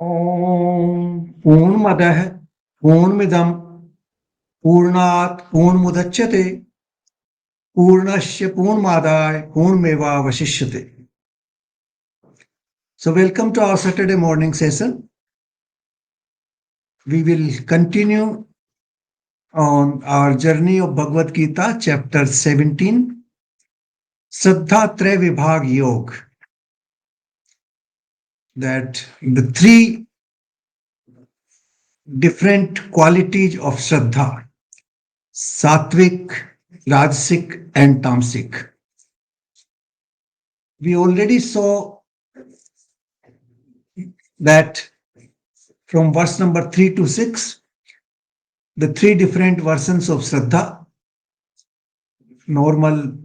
ॐ पूर्णमदः पूर्णमिदं पूर्णात् पूर्णमुदच्यते पूर्णस्य पूर्णमादाय पूर्णमेवावशिष्यते. So welcome to our Saturday morning session. We will continue on our journey of Bhagavad Gita, chapter 17, Shraddha Trey Vibhag Yog. That the three different qualities of Shraddha, Satvik, Rajasic, and Tamasic. We already saw that from verse number 3 to 6, the three different versions of Shraddha. Normal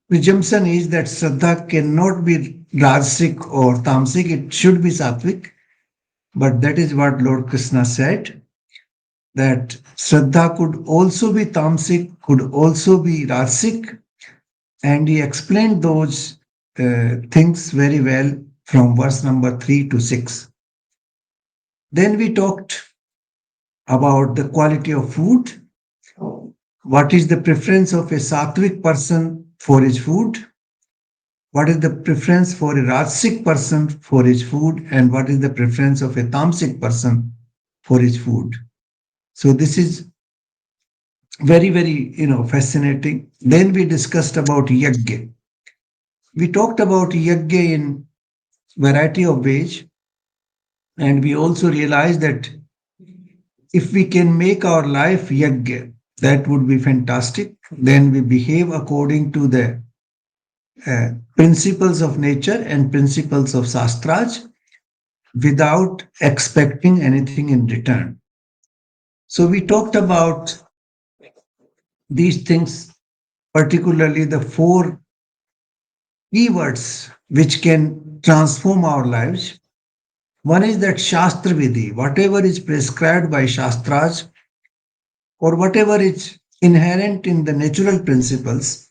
presumption is that Shraddha cannot be Rajasic or Tamasic, it should be Sattvic. But that is what Lord Krishna said, that Shraddha could also be Tamasic, could also be Rajasic, and he explained those things very well from verse number 3 to 6. Then we talked about the quality of food. What is the preference of a Sattvic person for his food? What is the preference for a Rajasic person for his food? And what is the preference of a Tamasic person for his food? So this is very, very, fascinating. Then we discussed about yajna. We talked about yajna in variety of ways. And we also realized that if we can make our life yajna, that would be fantastic. Then we behave according to the principles of nature and principles of Shastras without expecting anything in return. So we talked about these things, particularly the four keywords which can transform our lives. One is that Shastra Vidhi, whatever is prescribed by Shastras or whatever is inherent in the natural principles,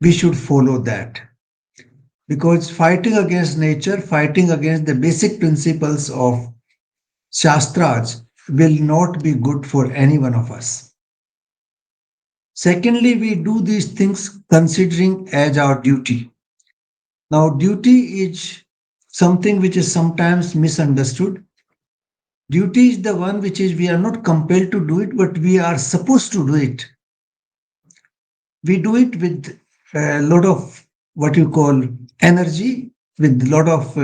we should follow that. Because fighting against nature, fighting against the basic principles of Shastras will not be good for any one of us. Secondly, we do these things considering as our duty. Now, duty is something which is sometimes misunderstood. Duty is the one which is we are not compelled to do it, but we are supposed to do it. We do it with a lot of what you call energy, with a lot of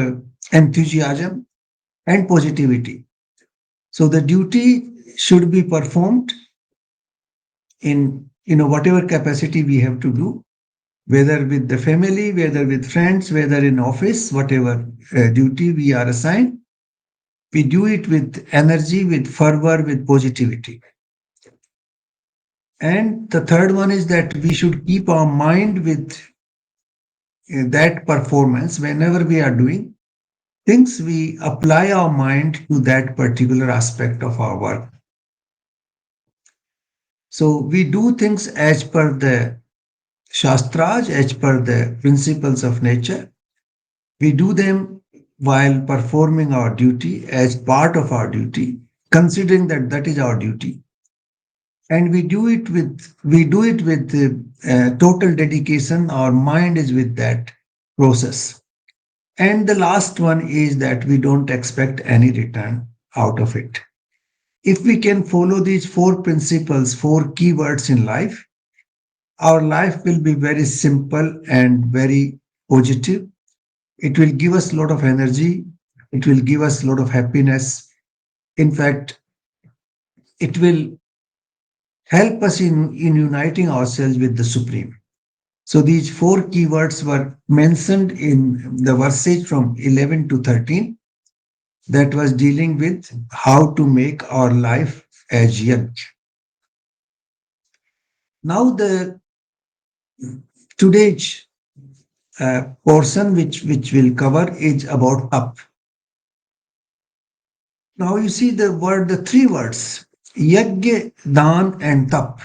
enthusiasm and positivity. So the duty should be performed in whatever capacity we have to do, whether with the family, whether with friends, whether in office, whatever duty we are assigned, we do it with energy, with fervor, with positivity. And the third one is that we should keep our mind with that performance. Whenever we are doing things, we apply our mind to that particular aspect of our work. So we do things as per the Shastras, as per the principles of nature. We do them while performing our duty as part of our duty, considering that that is our duty. And we do it with total dedication. Our mind is with that process. And the last one is that we don't expect any return out of it. If we can follow these four principles, four keywords in life, our life will be very simple and very positive. It will give us a lot of energy. It will give us a lot of happiness. In fact, it will help us in uniting ourselves with the Supreme. So these four keywords were mentioned in the verses from 11 to 13 that was dealing with how to make our life as yajna. Now the today's portion which will cover is about up. Now you see the three words, yajna, dan and tap.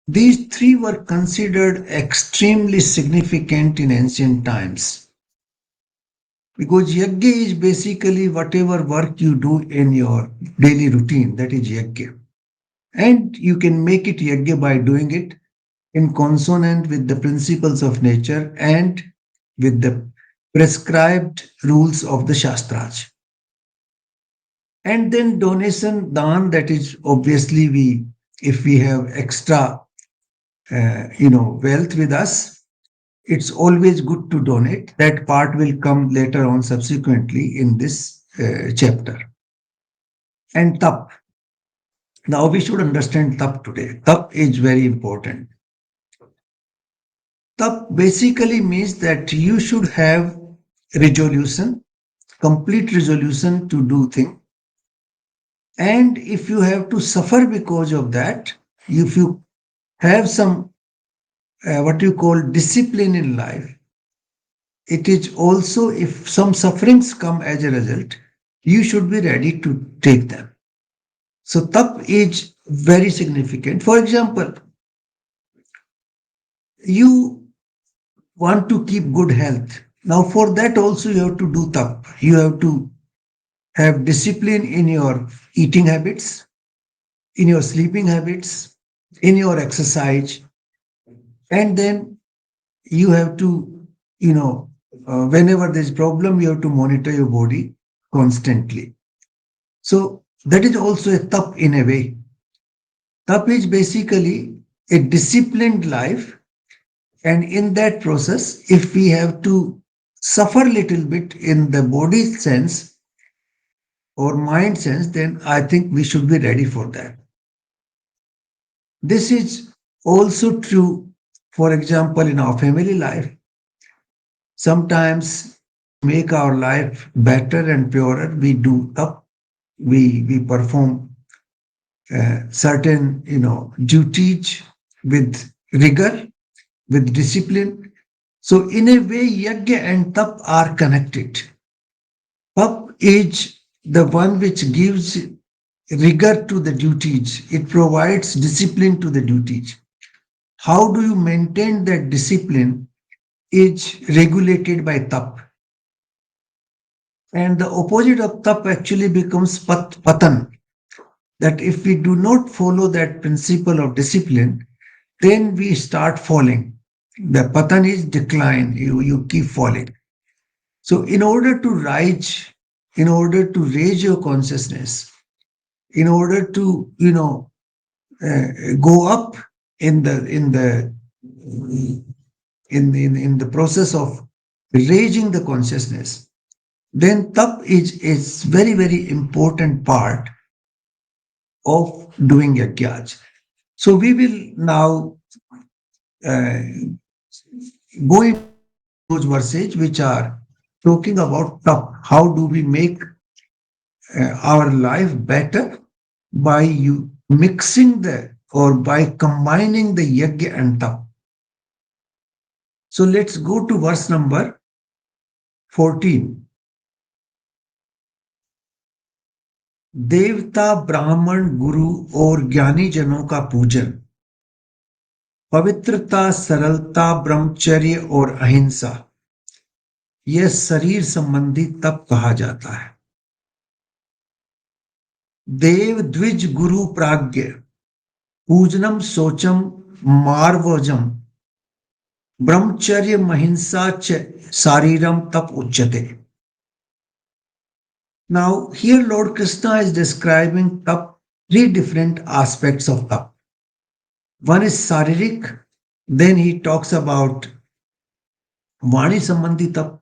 These three were considered extremely significant in ancient times. Because yajna is basically whatever work you do in your daily routine, that is yajna. And you can make it yajna by doing it in consonant with the principles of nature and with the prescribed rules of the Shastras. And then donation, dan, that is obviously we, if we have extra, wealth with us, it's always good to donate. That part will come later on subsequently in this chapter. And tap. Now we should understand tap today. Tap is very important. Tap basically means that you should have resolution, complete resolution to do things. And if you have to suffer because of that, if you have some what you call discipline in life, it is also if some sufferings come as a result, you should be ready to take them. So tap is very significant. For example, you want to keep good health. Now for that also you have to do tap. You have to have discipline in your eating habits, in your sleeping habits, in your exercise, and then you have to, whenever there's problem, you have to monitor your body constantly. So that is also a tap in a way. Tap is basically a disciplined life, and in that process, if we have to suffer a little bit in the body sense or mind sense, then I think we should be ready for that. This is also true, for example, in our family life. Sometimes make our life better and purer, we do up, we perform certain duties with rigor, with discipline. So in a way, yajna and tap are connected. Tap is the one which gives rigor to the duties. It provides discipline to the duties. How do you maintain that discipline is regulated by tap. And the opposite of tap actually becomes patan. That if we do not follow that principle of discipline, then we start falling. The patan is decline. You keep falling. So in order to rise, in order to raise your consciousness, in order to go up in the process of raising the consciousness, then tap is very very important part of doing yajna. So we will now uh, go into those verses which are talking about tap. How do we make our life better by you mixing the or by combining the yajna and tap. So let's go to verse number 14. देवता ब्राह्मण गुरु और ज्ञानी जनों का पूजन, पवित्रता सरलता ब्रह्मचर्य और अहिंसा, यह शरीर संबंधी तप कहा जाता है. देव द्विज गुरु प्राज्ञ पूजनम शोचम मार्वजम ब्रह्मचर्य महिंसा च शारीरम तप उच्यते. Now, here Lord Krishna is describing tap, three different aspects of tap. One is saririk, then he talks about vani sambandhi tap,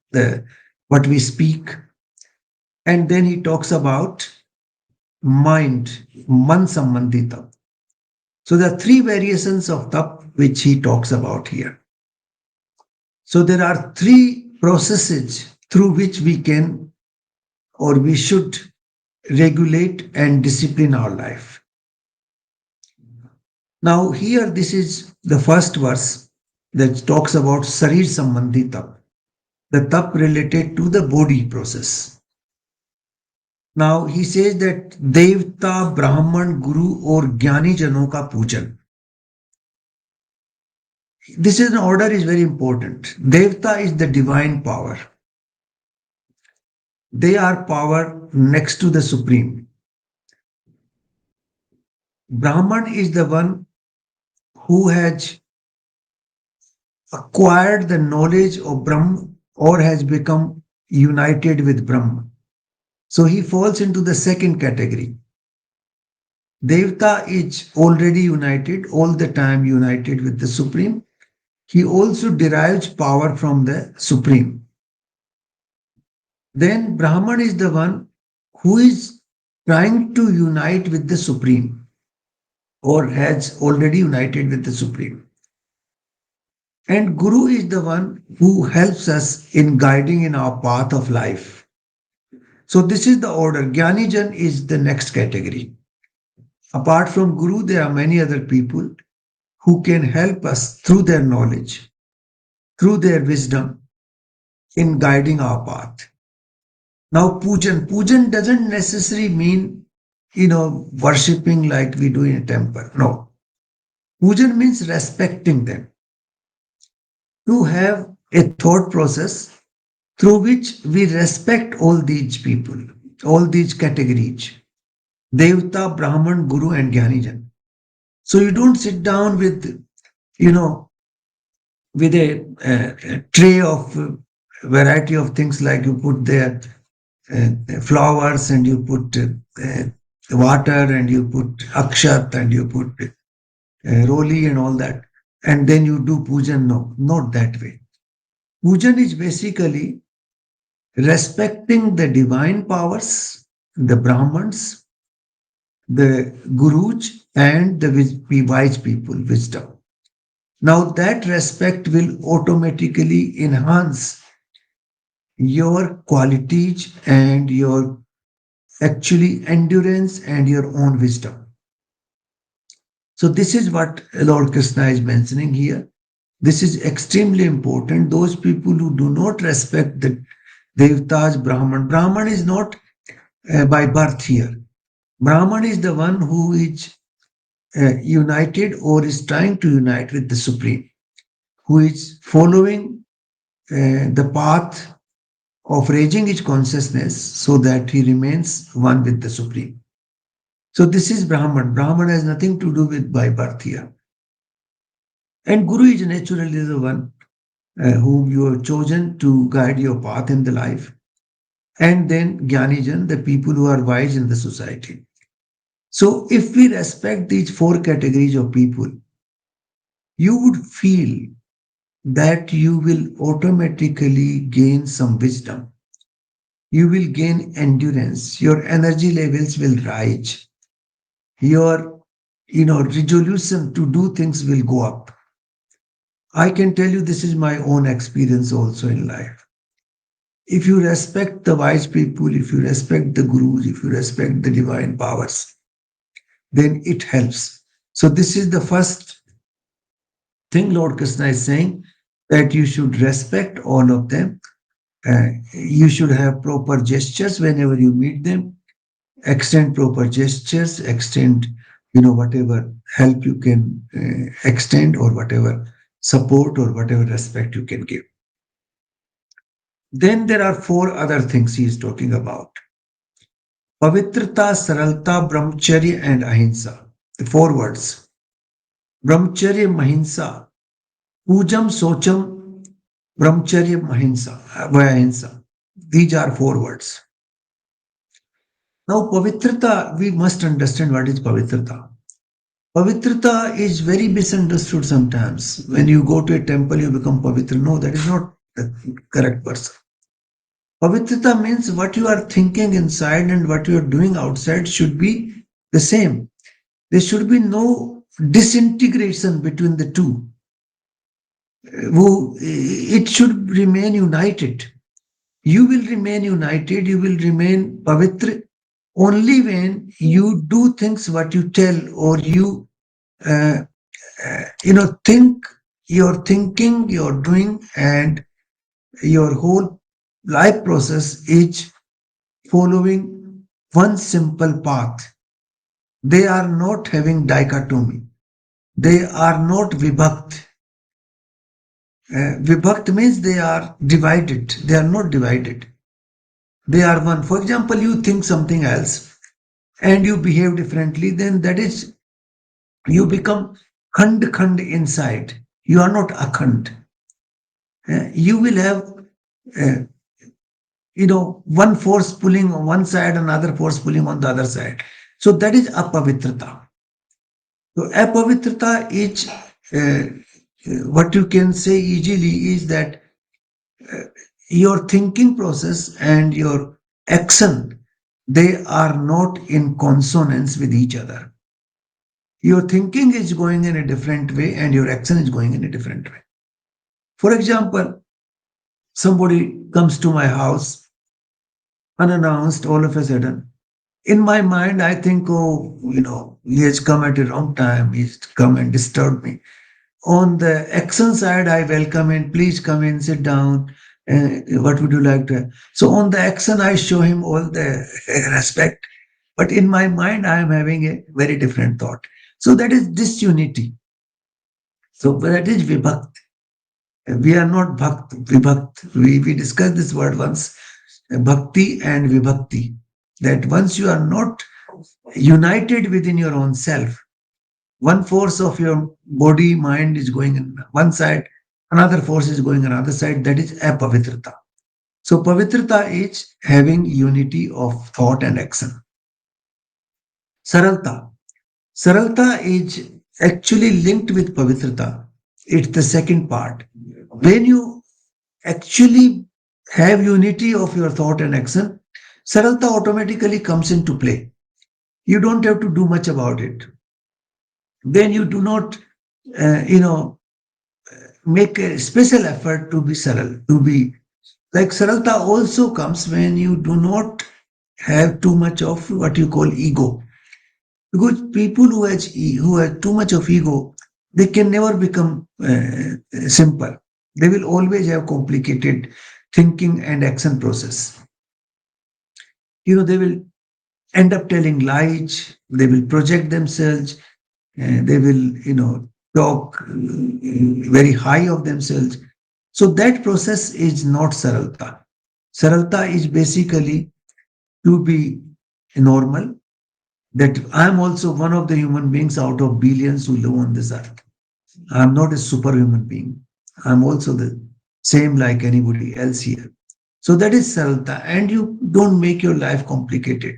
what we speak, and then he talks about mind, man sambandhi tap. So there are three variations of tap which he talks about here. So there are three processes through which we can or we should regulate and discipline our life. Now, here, this is the first verse that talks about Sarir Sambandhi Tap, the tap related to the body process. Now, he says that Devta, Brahman, Guru, or Jnani Jano ka pujan. This is an order is very important. Devta is the divine power. They are power next to the supreme. Brahman is the one who has acquired the knowledge of Brahma or has become united with Brahma. So he falls into the second category. Devta is already united, all the time united with the Supreme. He also derives power from the Supreme. Then Brahman is the one who is trying to unite with the Supreme or has already united with the Supreme. And Guru is the one who helps us in guiding in our path of life. So this is the order. Jnanijan is the next category. Apart from Guru, there are many other people who can help us through their knowledge, through their wisdom in guiding our path. Now, pujan doesn't necessarily mean, worshipping like we do in a temple. No. Pujan means respecting them, to have a thought process through which we respect all these people, all these categories, Devta, Brahman, Guru, and Jnanijan. So you don't sit down with, you know, with a tray of variety of things like you put there flowers and you put water and you put akshat and you put roli and all that. And then you do pujan. No, not that way. Pujan is basically respecting the divine powers, the Brahmans, the Gurus, and the wise people, wisdom. Now, that respect will automatically enhance your qualities and your actually endurance and your own wisdom. So, this is what Lord Krishna is mentioning here. This is extremely important. Those people who do not respect the Devtas, Brahman is not by birth here. Brahman is the one who is united or is trying to unite with the Supreme, who is following the path of raising his consciousness so that he remains one with the Supreme. So this is Brahman. Brahman has nothing to do with by birth here. And Guru is naturally the one whom you have chosen to guide your path in the life. And then Jnanijan, the people who are wise in the society. So if we respect these four categories of people, you would feel that you will automatically gain some wisdom. You will gain endurance. Your energy levels will rise. Your resolution to do things will go up. I can tell you this is my own experience also in life. If you respect the wise people, if you respect the gurus, if you respect the divine powers, then it helps. So this is the first thing Lord Krishna is saying, that you should respect all of them. You should have proper gestures whenever you meet them. Extend proper gestures, extend, whatever help you can extend or whatever support or whatever respect you can give. Then there are four other things he is talking about. Pavitrata, Saralta, Brahmacharya and Ahimsa. The four words. Brahmacharya, Mahimsa, Pujam, Socham, Brahmacharya, Mahimsa, Ahimsa. These are four words. Now, Pavitrata, we must understand what is Pavitrata. Pavitrata is very misunderstood sometimes. When you go to a temple, you become Pavitra. No, that is not the correct person. Pavitrata means what you are thinking inside and what you are doing outside should be the same. There should be no disintegration between the two. It should remain united. You will remain united, you will remain Pavitra only when you do things what you tell or you uh, think your thinking, your doing, and your whole life process is following one simple path. They are not having dichotomy. They are not vibhakt. Vibhakt means they are divided. They are not divided. They are one. For example, you think something else and you behave differently, then that is, you become khand inside. You are not akhand. You will have, uh, one force pulling on one side, another force pulling on the other side. So that is apavitrata. So apavitrata is, what you can say easily is that your thinking process and your action, they are not in consonance with each other. Your thinking is going in a different way and your action is going in a different way. For example, somebody comes to my house unannounced all of a sudden. In my mind, I think, oh, he has come at a wrong time. He's come and disturbed me. On the action side, I welcome him. Please come in, sit down. What would you like to? So on the action, I show him all the respect. But in my mind, I am having a very different thought. So that is disunity. So that is vibhakt. We are not bhakt, vibhakt. We discussed this word once, bhakti and vibhakti. That once you are not united within your own self, one force of your body, mind is going in one side, another force is going another side. That is apavitrata. So pavitrata is having unity of thought and action. Saralta. Saralta is actually linked with pavitrata. It's the second part. When you actually have unity of your thought and action, Saralta automatically comes into play. You don't have to do much about it. When you do not, uh, you know, make a special effort to be saral, to be like saralta also comes when you do not have too much of what you call ego. Because people who have too much of ego, they can never become simple. They will always have complicated thinking and action process. They will end up telling lies. They will project themselves. They will, talk very high of themselves. So that process is not saralta. Saralta is basically to be normal, that I'm also one of the human beings out of billions who live on this earth. I'm not a superhuman being. I'm also the same like anybody else here. So that is saralta, and you don't make your life complicated.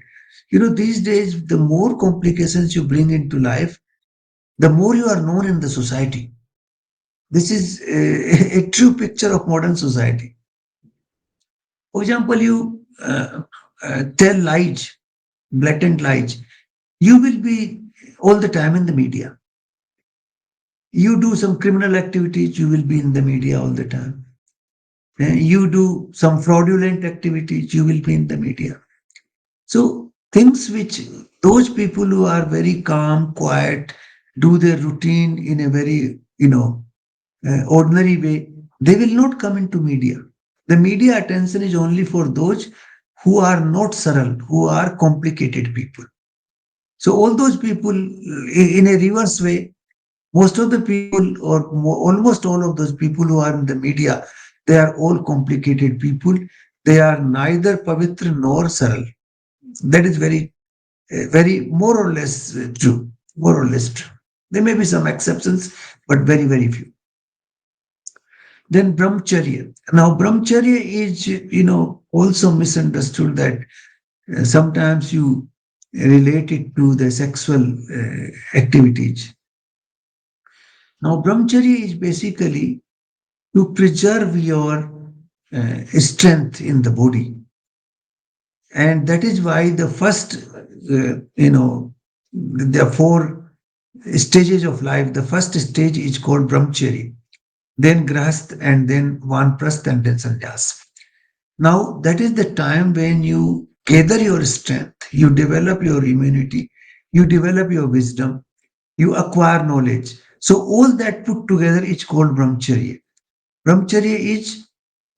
These days, the more complications you bring into life, the more you are known in the society. This is a true picture of modern society. For example, you tell lies, blatant lies. You will be all the time in the media. You do some criminal activities, you will be in the media all the time. You do some fraudulent activities, you will be in the media. So things which those people who are very calm, quiet, do their routine in a very, ordinary way, they will not come into media. The media attention is only for those who are not saral, who are complicated people. So all those people, in a reverse way, most of the people, or almost all of those people who are in the media, they are all complicated people. They are neither pavitra nor saral. That is very more or less true. More or less true. There may be some exceptions, but very, very few. Then brahmacharya. Now, brahmacharya is, also misunderstood, that sometimes you relate it to the sexual activities. Now, brahmacharya is basically to preserve your strength in the body. And that is why the first, there are four stages of life. The first stage is called brahmacharya, then grahast, and then vanprasth, and then sannyas. Now, that is the time when you gather your strength, you develop your immunity, you develop your wisdom, you acquire knowledge. So, all that put together is called brahmacharya. Brahmacharya is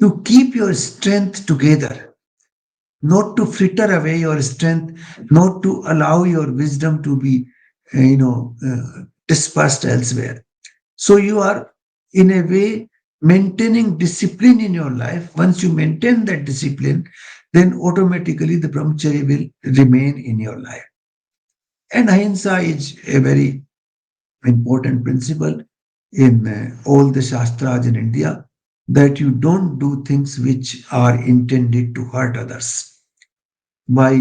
to keep your strength together, not to fritter away your strength, not to allow your wisdom to be, dispersed elsewhere. So you are, in a way, maintaining discipline in your life. Once you maintain that discipline, then automatically the brahmacharya will remain in your life. And ahimsa is a very important principle in all the shastras in India, that you don't do things which are intended to hurt others by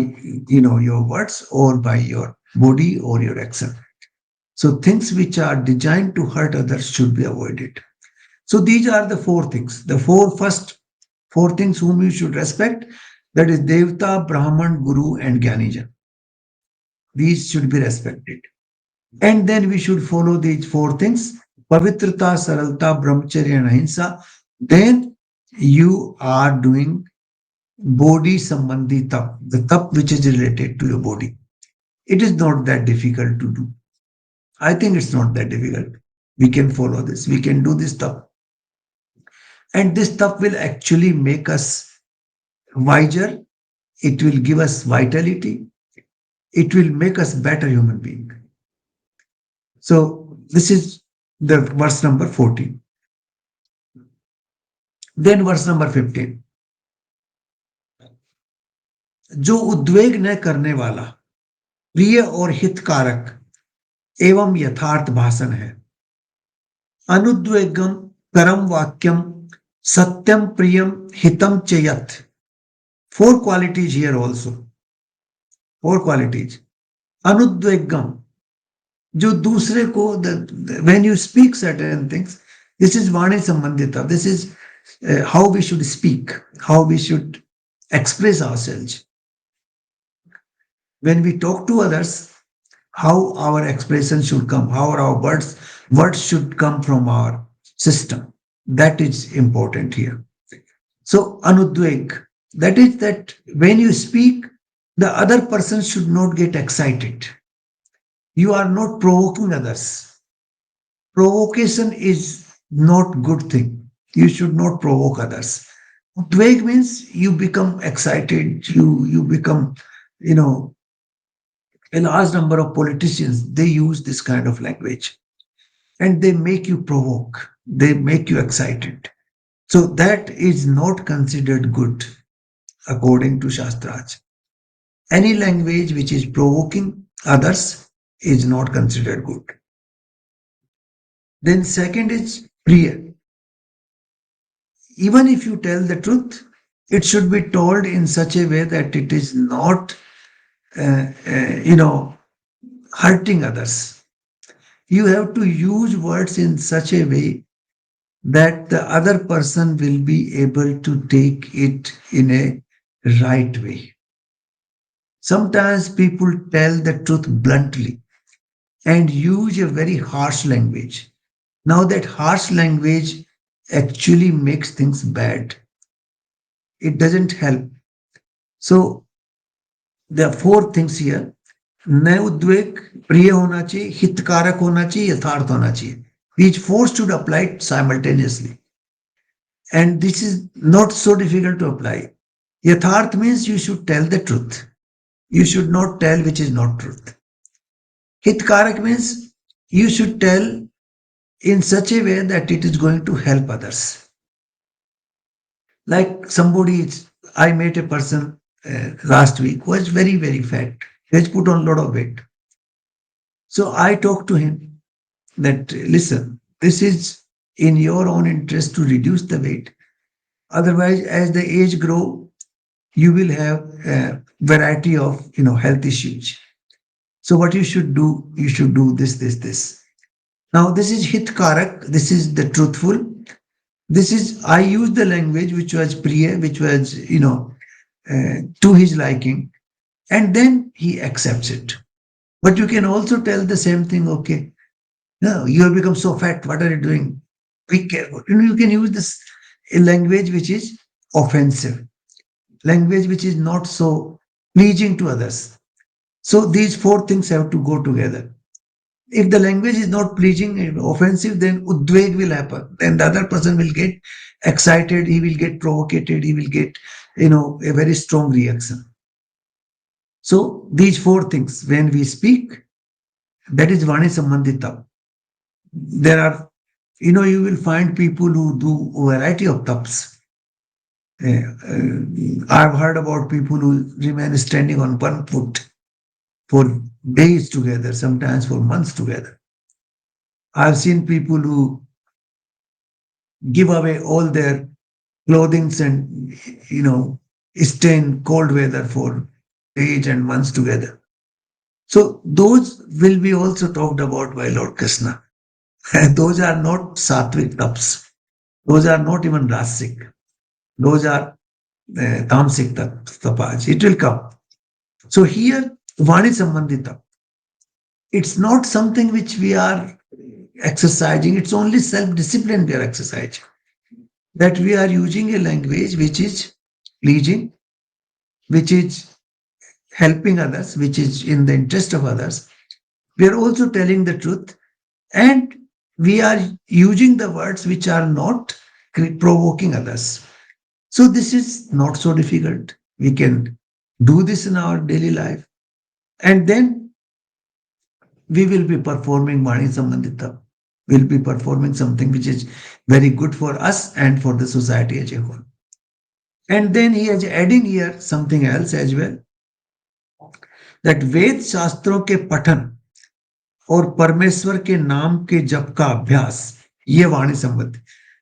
your words or by your body or your action. So things which are designed to hurt others should be avoided. So these are the four things. The first four things whom you should respect, that is Devta, Brahman, Guru, and Gyanijan. These should be respected. And then we should follow these four things: Pavitrata, Saralta, Brahmacharya, and Ahimsa. Then you are doing body sambandhi tap, the tap which is related to your body. It is not that difficult to do. I think it's not that difficult. We can follow this. We can do this tap. And this tap will actually make us wiser. It will give us vitality. It will make us better human being. So this is the verse number 14. Then verse number 15. जो उद्वेग न करने वाला, प्रिय और हितकारक एवं यथार्थ भाषण है, अनुद्वेगम परम वाक्यम सत्यम प्रियम हितम च यथ. Four qualities here also. Four qualities. अनुद्वेगम, जो दूसरे को, when you speak certain things, this is vani sambandita. This is how we should speak, how we should express ourselves. When we talk to others, how our expression should come, how our words should come from our system. That is important here. So anudveg, that is that when you speak, the other person should not get excited. You are not provoking others. Provocation is not good thing. You should not provoke others. Udveg means you become excited, you become, you know, a large number of politicians, they use this kind of language and they make you provoke, they make you excited. So that is not considered good according to Shastraj. Any language which is provoking others is not considered good. Then second is Priya. Even if you tell the truth, it should be told in such a way that it is not, uh, uh, you know, hurting others. You have to use words in such a way that the other person will be able to take it in a right way. Sometimes people tell the truth bluntly and use a very harsh language. Now, that harsh language actually makes things bad. It doesn't help. So, there are four things here. नए उद्वेग, प्रिय होना चाहिए, हितकारक होना चाहिए, यथार्थ होना चाहिए. These four should apply simultaneously. And this is not so difficult to apply. Yatharth means you should tell the truth. You should not tell which is not truth. Hitkarak means you should tell in such a way that it is going to help others. Like I met a person last week who was very, very fat. He has put on a lot of weight. So I talked to him that, listen, this is in your own interest to reduce the weight. Otherwise, as the age grow, you will have a variety of health issues. So what you should do this. Now this is hitkarak, this is the truthful. This is, I use the language which was priya, which was to his liking, and then he accepts it. But you can also tell the same thing, okay, no, you have become so fat, what are you doing? Be careful. You can use this language which is offensive, language which is not so pleasing to others. So these four things have to go together. If the language is not pleasing and offensive, then udveg will happen. Then the other person will get excited, he will get provoked, he will get, a very strong reaction. So these four things, when we speak, that is Vani Sambandita. There are, you will find people who do a variety of taps. I've heard about people who remain standing on one foot for days together, sometimes for months together. I've seen people who give away all their clothing and, stay in cold weather for days and months together. So those will be also talked about by Lord Krishna. Those are not sattvic taps. Those are not even rasic. Those are tamasic tapas. It will come. So here, Vani Sambandita, it's not something which we are exercising. It's only self-discipline we are exercising. That we are using a language which is pleasing, which is helping others, which is in the interest of others. We are also telling the truth, and we are using the words which are not provoking others. So this is not so difficult. We can do this in our daily life, and then we will be performing Mani Sambandita. We'll be performing something which is very good for us and for the society as a whole. And then he is adding here something else as well, that वेद शास्त्रों के पठन और परमेश्वर के नाम के जप का अभ्यास, ये वाणी संबंध.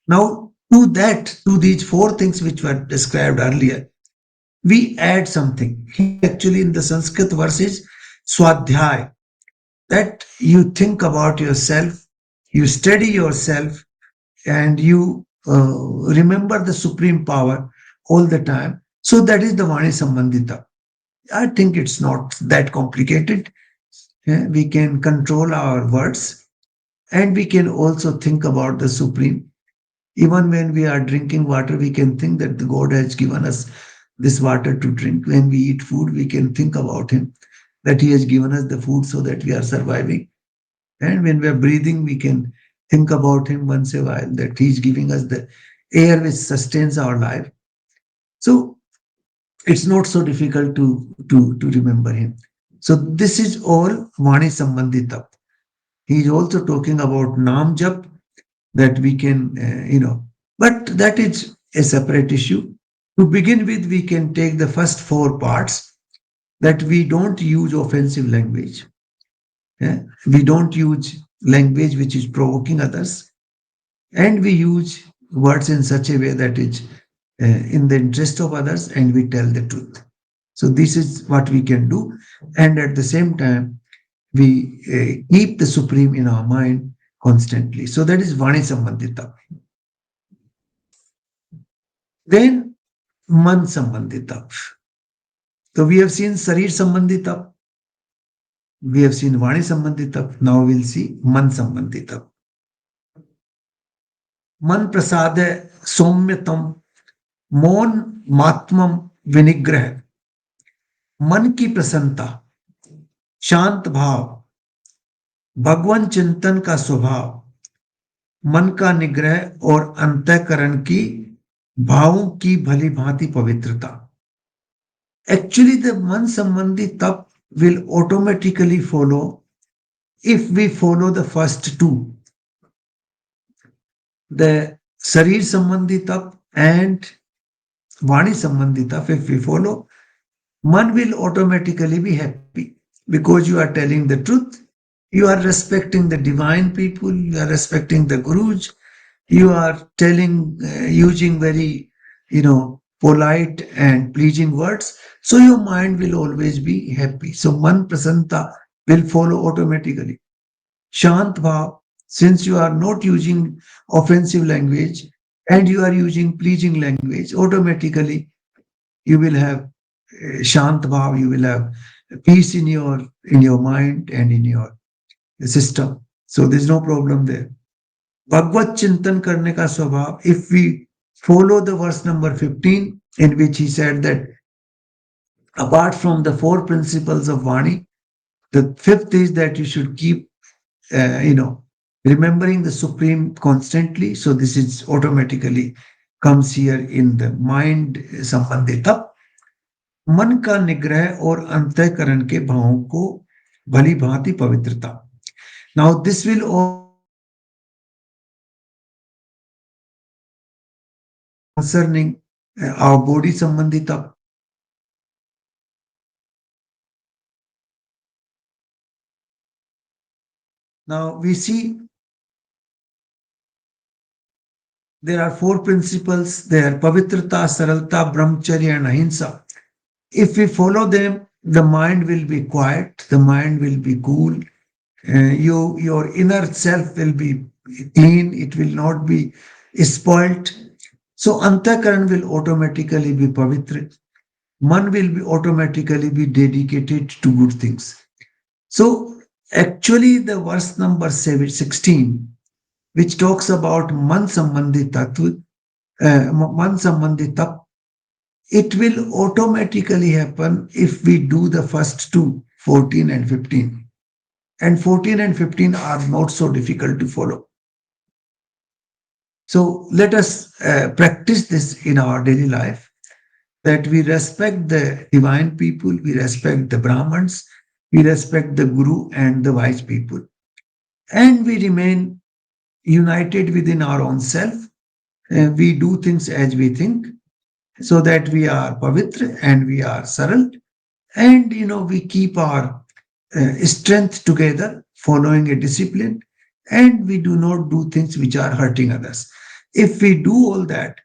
Now, to these four things which were described earlier, we add something. Here, actually, in the Sanskrit verses, swadhyay, that you think about yourself, you study yourself, and you remember the supreme power all the time. So that is the Vani Sambandita. I think it's not that complicated. We can control our words, and we can also think about the supreme. Even when we are drinking water, we can think that the God has given us this water to drink. When we eat food, we can think about him, that he has given us the food so that we are surviving. And when we are breathing, we can think about him once a while, that he is giving us the air which sustains our life. So it's not so difficult to remember him. So this is all Vani Sambandita. He is also talking about Nam Jap, that we can, but that is a separate issue. To begin with, we can take the first four parts, that we don't use offensive language. We don't use language which is provoking others, and we use words in such a way that is in the interest of others, and we tell the truth. So this is what we can do, and at the same time, we keep the supreme in our mind constantly. So that is Vani Sambandita. Then Man Sambandita. So we have seen Sarir Sambandita, we have seen Vani Sambandita, now we'll see Man Sambandita. मन प्रसाद सौम्यतम मौन मात्मम विनिग्रह, मन की प्रसन्नता, शांत भाव, भगवान चिंतन का स्वभाव, मन का निग्रह और अंतःकरण की भावों की भली भांति पवित्रता. Actually, the man sambandhi tap will automatically follow if we follow the first two, the Sarir Sambandhi Tap and Vani Sambandhi Tap. If we follow, man will automatically be happy because you are telling the truth, you are respecting the divine people, you are respecting the gurus, you are using very, polite and pleasing words. So your mind will always be happy. So man prasanta will follow automatically. Shant bhav, since you are not using offensive language and you are using pleasing language, automatically you will have shant bhav, you will have peace in your mind and in your system. So there's no problem there. Bhagavad Chintan karne ka swabhav, if we follow the verse number 15, in which he said that apart from the four principles of Vani, the fifth is that you should keep, remembering the Supreme constantly. So this is automatically comes here in the mind संबंधित. मन का निग्रह और अंतःकरण के भावों को भली भांति पवित्रता. Now this will also concerning our body sambandhi tap. Now we see there are four principles there: pavitrata, saralta, brahmacharya, and ahimsa. If we follow them, the mind will be quiet, the mind will be cool, your inner self will be clean, it will not be spoilt. So antakaran will automatically be pavitra. Man will be automatically be dedicated to good things. So actually the verse number 16, which talks about man sambandhi tattva, man sambandhi tap, it will automatically happen if we do the first two, 14 and 15. And 14 and 15 are not so difficult to follow. So let us practice this in our daily life, that we respect the divine people, we respect the Brahmins, we respect the Guru and the wise people, and we remain united within our own self. We do things as we think, so that we are pavitra and we are saral, and we keep our strength together, following a discipline, and we do not do things which are hurting others. If we do all that,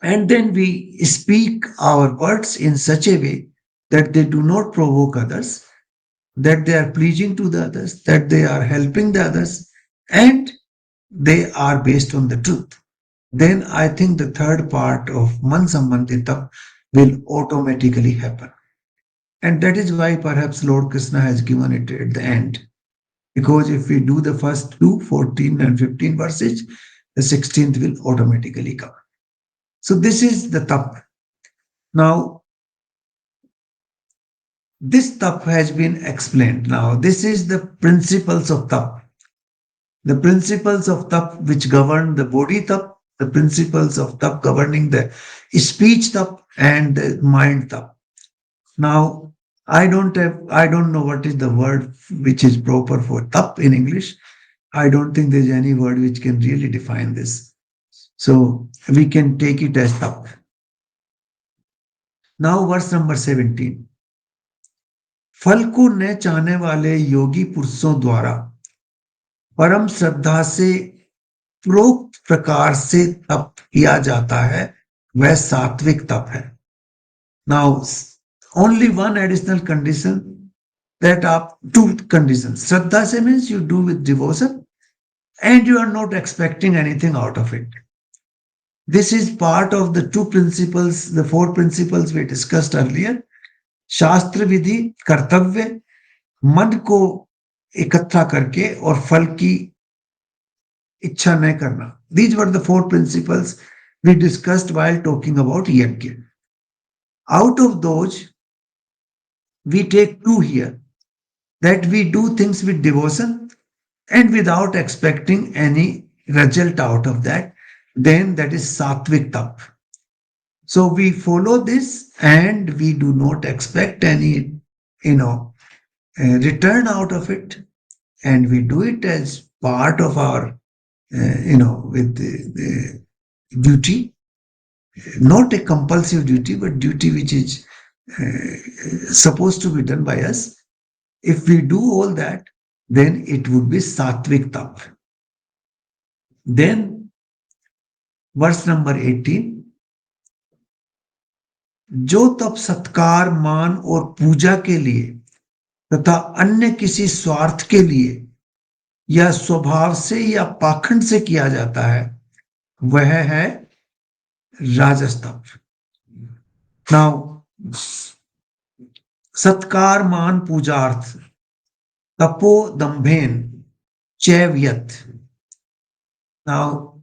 and then we speak our words in such a way that they do not provoke others, that they are pleasing to the others, that they are helping the others, and they are based on the truth, then I think the third part of Man Sambandita will automatically happen. And that is why perhaps Lord Krishna has given it at the end. Because if we do the first two, 14 and 15 verses, the 16th will automatically come. So this is the tap. Now, this tap has been explained. Now, this is the principles of tap. The principles of tap which govern the body tap, the principles of tap governing the speech tap and the mind tap. Now, I don't know what is the word which is proper for tap in English. I don't think there's any word which can really define this. So we can take it as tap. Now, verse number 17. फल को न चाहने वाले योगी पुरुषों द्वारा परम श्रद्धा से प्रोक्त प्रकार से तप किया जाता है, वह सात्विक तप है. Now, only one additional condition, that are two conditions. Shraddha se means you do with devotion and you are not expecting anything out of it. This is part of the two principles, the four principles we discussed earlier. शास्त्र विधि, कर्तव्य, मन को इकट्ठा करके और फल की इच्छा न करना. These were the four principles we discussed while talking about yajna. Out of those, we take two here, that we do things with devotion and without expecting any result out of that, then that is sattvic tap. So we follow this and we do not expect any, return out of it, and we do it as part of our, with the duty, not a compulsive duty, but duty which is supposed to be done by us. If we do all that, then it would be sattvic tap. Then, verse number 18. जो तप सत्कार, मान और पूजा के लिए तथा अन्य किसी स्वार्थ के लिए या स्वभाव से या पाखंड से किया जाता है, वह है राजस तप. नाउ, सत्कार, मान, पूजार्थ, तपो दंभेन चैव्यत. Now,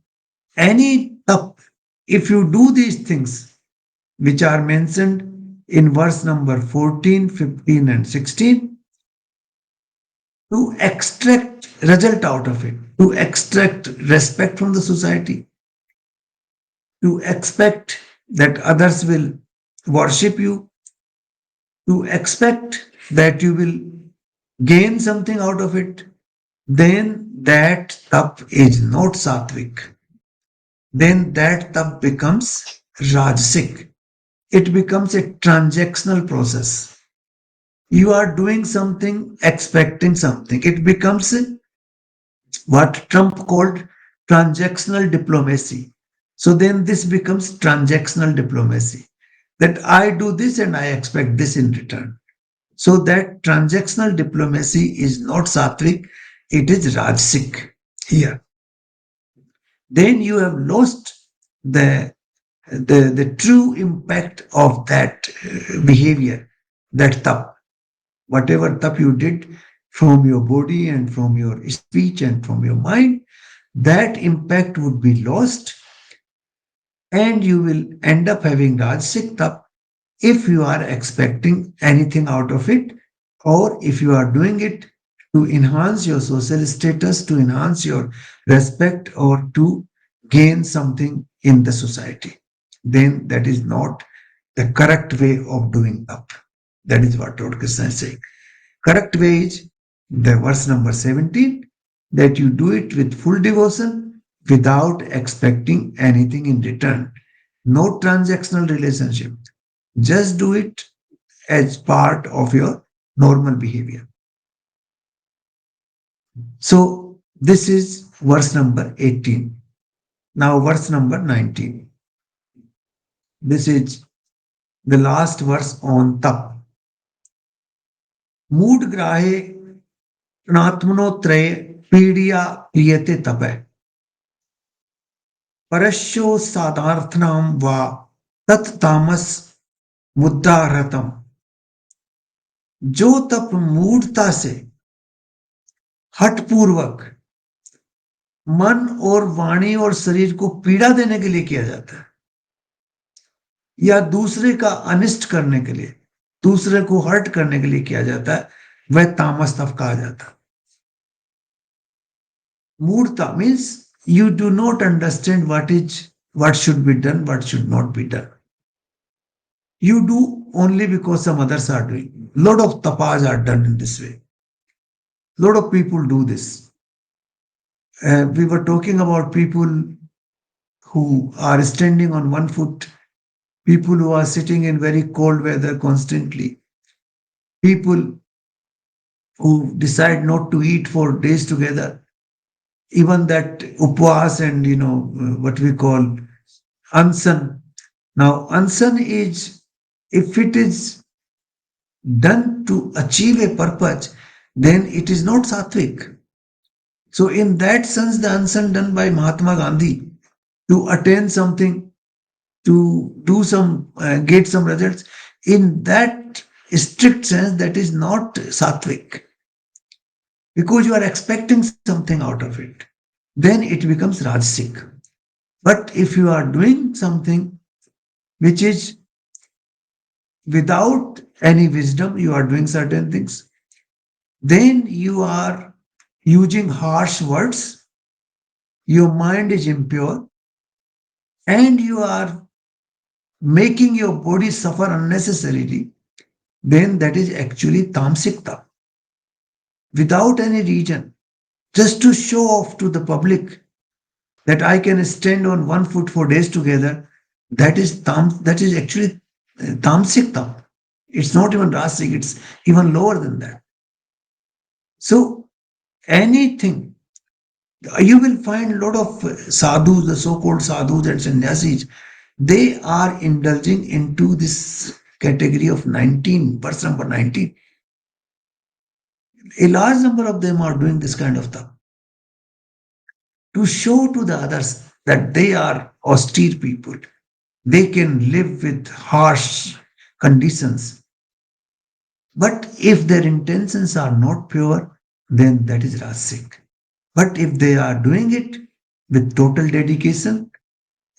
any tap, if you do these things which are mentioned in verse number 14, 15, and 16, to extract result out of it, to extract respect from the society, to expect that others will worship you, to expect that you will gain something out of it, then that tap is not sattvic. Then that tap becomes rajasic. It becomes a transactional process. You are doing something, expecting something. It becomes what Trump called transactional diplomacy. So then this becomes transactional diplomacy, that I do this and I expect this in return. So that transactional diplomacy is not sattvic, it is rajasic here. Then you have lost the the true impact of that behavior, that tap. Whatever tap you did from your body and from your speech and from your mind, that impact would be lost, and you will end up having rajasic tap if you are expecting anything out of it, or if you are doing it to enhance your social status, to enhance your respect, or to gain something in the society, then that is not the correct way of doing up. That is what Lord Krishna is saying. Correct way is the verse number 17, that you do it with full devotion without expecting anything in return. No transactional relationship. Just do it as part of your normal behavior. So this is verse number 18. Now verse number 19. This is the last verse on tap. मूढ़ ग्राहे अनात्मनोत्रय पीड़िया क्रियते तपे परस्यो साधार्थनाम व तत्तामस मुद्दारतम। जो तप मूढ़ता से हठपूर्वक मन और वाणी और शरीर को पीड़ा देने के लिए किया जाता है, या दूसरे का अनिष्ट करने के लिए, दूसरे को हर्ट करने के लिए किया जाता है, वह तामस तप कहा जाता है। मूढ़ता means you do not understand what should be done, what should not be done. You do only because some others are doing. Lot of tapas are done in this way. Lot of people do this. We were talking about people who are standing on one foot, people who are sitting in very cold weather constantly, people who decide not to eat for days together, even that upvas and what we call ansan. Now ansan is, if it is done to achieve a purpose, then it is not sattvic. So in that sense, the ansan done by Mahatma Gandhi to attain something, to do some, get some results, in that strict sense, that is not sattvic, because you are expecting something out of it. Then it becomes rajasic. But if you are doing something which is without any wisdom, you are doing certain things, then you are using harsh words, your mind is impure, and you are making your body suffer unnecessarily, then that is actually tamsikta. Without any reason, just to show off to the public that I can stand on one foot for days together, that is actually tamsikta. It's not even rasik, it's even lower than that. So anything, you will find a lot of sadhus, the so-called sadhus and sannyasis, they are indulging into this category of 19, verse number 19. A large number of them are doing this kind of stuff to show to the others that they are austere people. They can live with harsh conditions. But if their intentions are not pure, then that is rasic. But if they are doing it with total dedication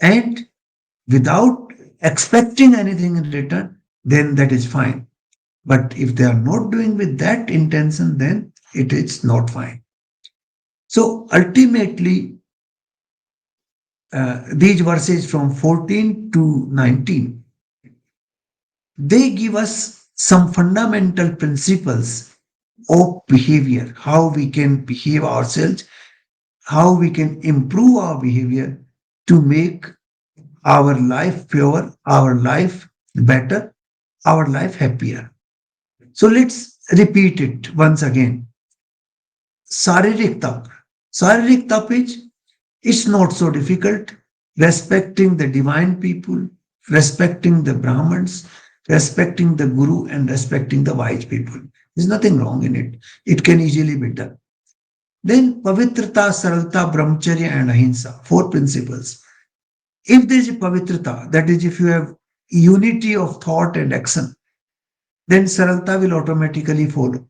and without expecting anything in return, then that is fine. But if they are not doing with that intention, then it is not fine. So ultimately, these verses from 14 to 19, they give us some fundamental principles of behavior, how we can behave ourselves, how we can improve our behavior to make our life pure, our life better, our life happier. So let's repeat it once again. Saririk tap. Saririk tap is it's not so difficult. Respecting the divine people, respecting the Brahmins, respecting the Guru, and respecting the wise people. There's nothing wrong in it. It can easily be done. Then pavitrata, saralta, brahmacharya, and ahimsa. Four principles. If there is a pavitrata, that is, if you have unity of thought and action, then saralta will automatically follow.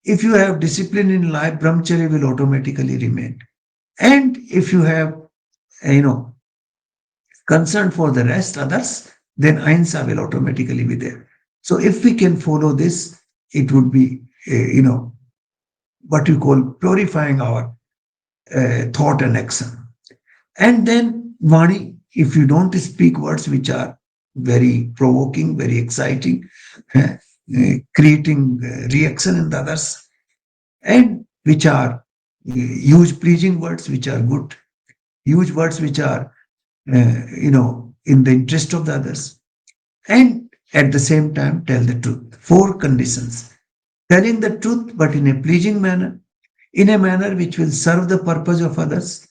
If you have discipline in life, brahmacharya will automatically remain. And if you have, you know, concern for the rest others, then ahimsa will automatically be there. So if we can follow this, it would be, what we call purifying our thought and action. And then Vani, if you don't speak words which are very provoking, very exciting, creating reaction in the others, and which are use pleasing words which are good, use words which are in the interest of the others, and at the same time tell the truth. Four conditions: telling the truth but in a pleasing manner, in a manner which will serve the purpose of others,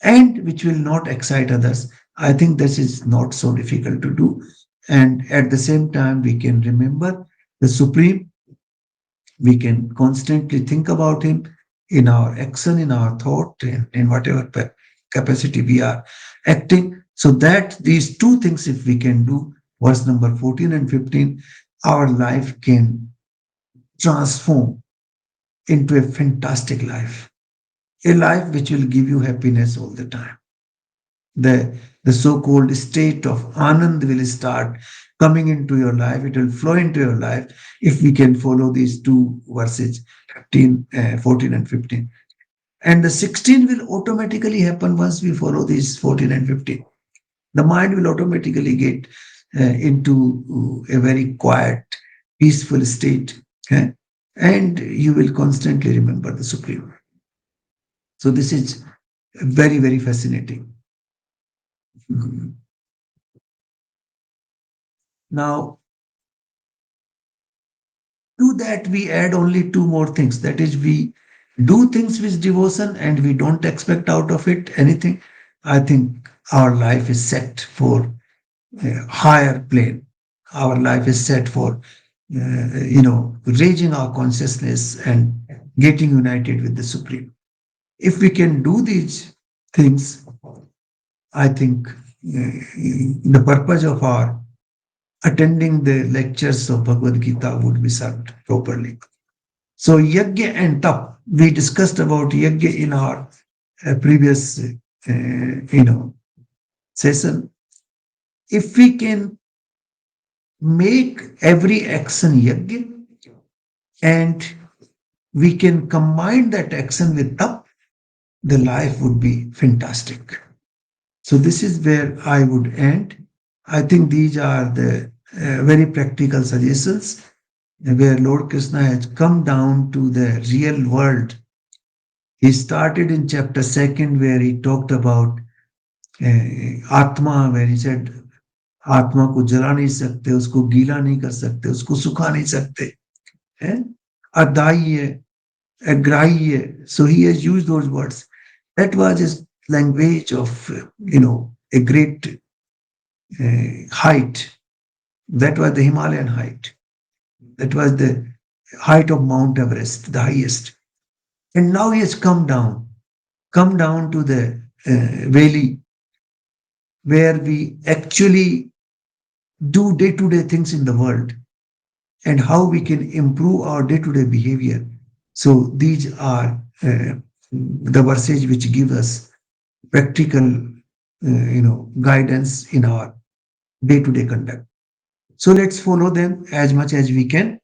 and which will not excite others. I think this is not so difficult to do. And at the same time, we can remember the Supreme. We can constantly think about Him in our action, in our thought, in whatever capacity we are acting. So that these two things, if we can do, verse number 14 and 15, our life can transform into a fantastic life, a life which will give you happiness all the time. The so-called state of anand will start coming into your life. It will flow into your life if we can follow these two verses, 14 and 15. And the 16 will automatically happen once we follow these 14 and 15. The mind will automatically get into a very quiet, peaceful state. And you will constantly remember the Supreme. So this is very, very fascinating. Now, to that, we add only two more things. That is, we do things with devotion and we don't expect out of it anything. I think our life is set for a higher plane. Our life is set for, raising our consciousness and getting united with the Supreme. If we can do these things, I think the purpose of our attending the lectures of Bhagavad Gita would be served properly. So yajna and tap, we discussed about yajna in our previous, session. If we can make every action yajna and we can combine that action with tap, the life would be fantastic. So this is where I would end. I think these are the very practical suggestions where Lord Krishna has come down to the real world. He started in chapter 2 where he talked about Atma, where he said आत्मा को जला नहीं सकते, उसको गीला नहीं कर सकते, उसको सुखा नहीं सकते, अदाह्य, agraह्य. So he has used those words. That was his language of, a great height. That was the Himalayan height. That was the height of Mount Everest, the highest. And now he has come down to the valley where we actually do day-to-day things in the world and how we can improve our day-to-day behavior. So these are the verses which give us practical, guidance in our day-to-day conduct. So let's follow them as much as we can.